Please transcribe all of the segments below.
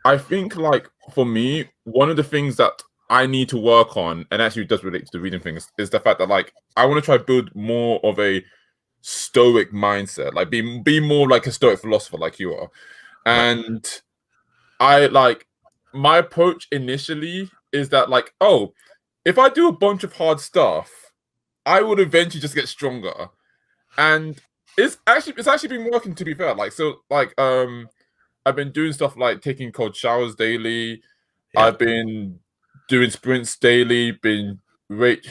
I think like for me, one of the things that I need to work on, and actually does relate to the reading things, is the fact that like I want to try to build more of a stoic mindset, like be more like a stoic philosopher like you are. Right. And I like my approach initially is that like, oh, if I do a bunch of hard stuff, I would eventually just get stronger. And it's actually been working, to be fair. Like so I've been doing stuff like taking cold showers daily. Yeah. I've been doing sprints daily, been rate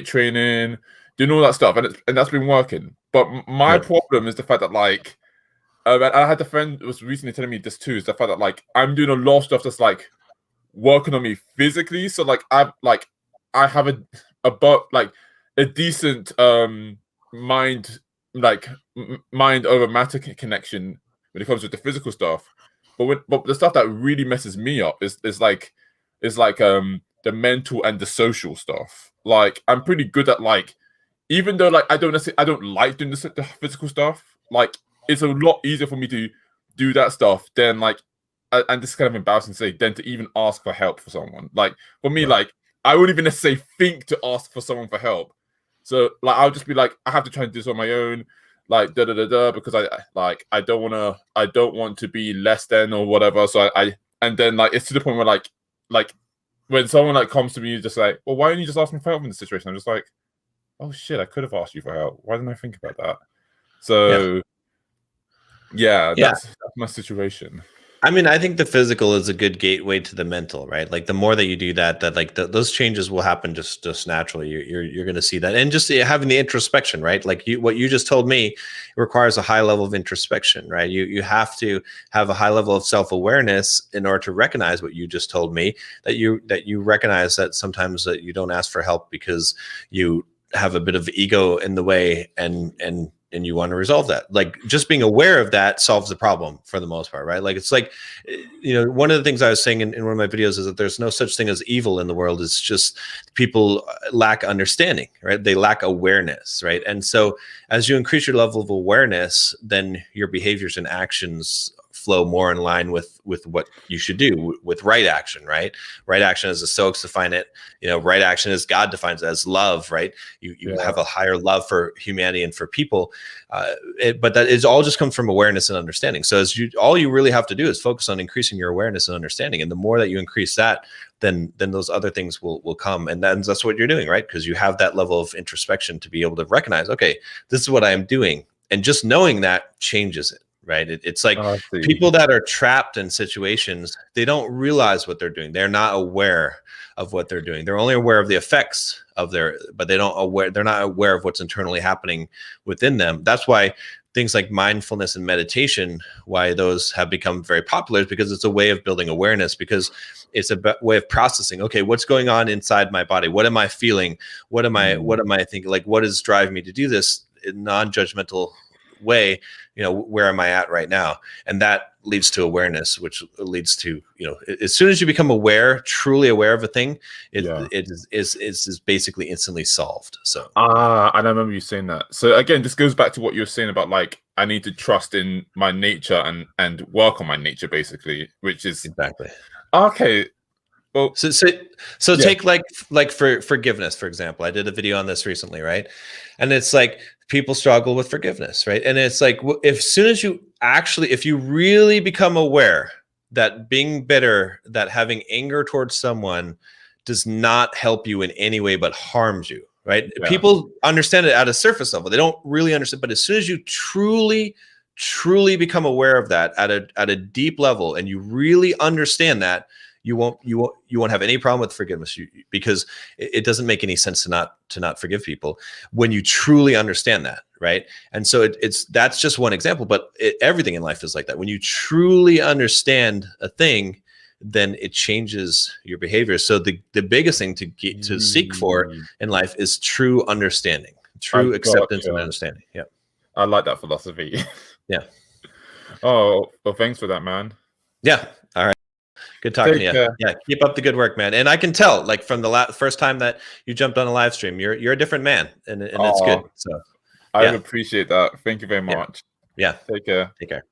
training, doing all that stuff, and that's been working. But my Right. problem is the fact that like, and I had a friend who was recently telling me this too, is the fact that like I'm doing a lot of stuff that's like working on me physically. So I have about like a decent mind like mind over matter connection when it comes to the physical stuff. But the stuff that really messes me up is the mental and the social stuff. Like I'm pretty good at like, even though like I don't like doing the physical stuff. Like it's a lot easier for me to do that stuff than like, and this is kind of embarrassing to say, than to even ask for help for someone. Like for me, Right. like I wouldn't even necessarily think to ask for someone for help. So like I'll just be like, I have to try and do this on my own, like because I don't want to be less than or whatever. So I and then like it's to the point where like when someone like comes to me just like, well, why don't you just ask me for help in this situation? I'm just like, oh shit, I could have asked you for help. Why didn't I think about that? So yeah, that's my situation. I mean, I think the physical is a good gateway to the mental, right? Like the more that you do that, like those changes will happen just naturally. You're going to see that, and just having the introspection, right? Like what you just told me requires a high level of introspection, right? You have to have a high level of self-awareness in order to recognize what you just told me, that you recognize that sometimes that you don't ask for help because you have a bit of ego in the way, and you want to resolve that. Like just being aware of that solves the problem for the most part, right? Like it's like, one of the things I was saying in one of my videos is that there's no such thing as evil in the world. It's just people lack understanding, right? They lack awareness, right? And so as you increase your level of awareness, then your behaviors and actions flow more in line with what you should do with right action, right? Right action, as the Stoics define it, right action as God defines it, as love, right? You have a higher love for humanity and for people, but that is all just comes from awareness and understanding. So all you really have to do is focus on increasing your awareness and understanding, and the more that you increase that, then those other things will come, and that's what you're doing, right? Because you have that level of introspection to be able to recognize, okay, this is what I am doing, and just knowing that changes it. Right. It's like people that are trapped in situations, they don't realize what they're doing. They're not aware of what they're doing. They're only aware of the effects of but they're not aware of what's internally happening within them. That's why things like mindfulness and meditation, why those have become very popular, is because it's a way of building awareness, because it's a way of processing. Okay, what's going on inside my body? What am I feeling? What am I thinking? Like, what is driving me to do this in non-judgmental way? Where am I at right now? And that leads to awareness, which leads to, as soon as you become truly aware of a thing, it is basically instantly solved. So and I remember you saying that. So again, this goes back to what you were saying about like I need to trust in my nature and work on my nature, basically, which is exactly okay. Well, so take like for forgiveness, for example. I did a video on this recently, right? And it's like people struggle with forgiveness, right? And it's like, if you really become aware that being bitter, that having anger towards someone does not help you in any way but harms you, right? Yeah. People understand it at a surface level. They don't really understand, but as soon as you truly become aware of that at a deep level, and you really understand that, you won't have any problem with forgiveness, because it doesn't make any sense to not forgive people when you truly understand that, right? And so that's just one example, but everything in life is like that. When you truly understand a thing, then it changes your behavior. So the biggest thing to seek for in life is true understanding, true acceptance and understanding. Yeah, I like that philosophy. Yeah. Oh, well, thanks for that, man. Yeah. All right. Good talking to you. Yeah, keep up the good work, man. And I can tell, like from the first time that you jumped on a live stream, you're a different man, and it's good. So I appreciate that. Thank you very much. Yeah. Take care. Take care.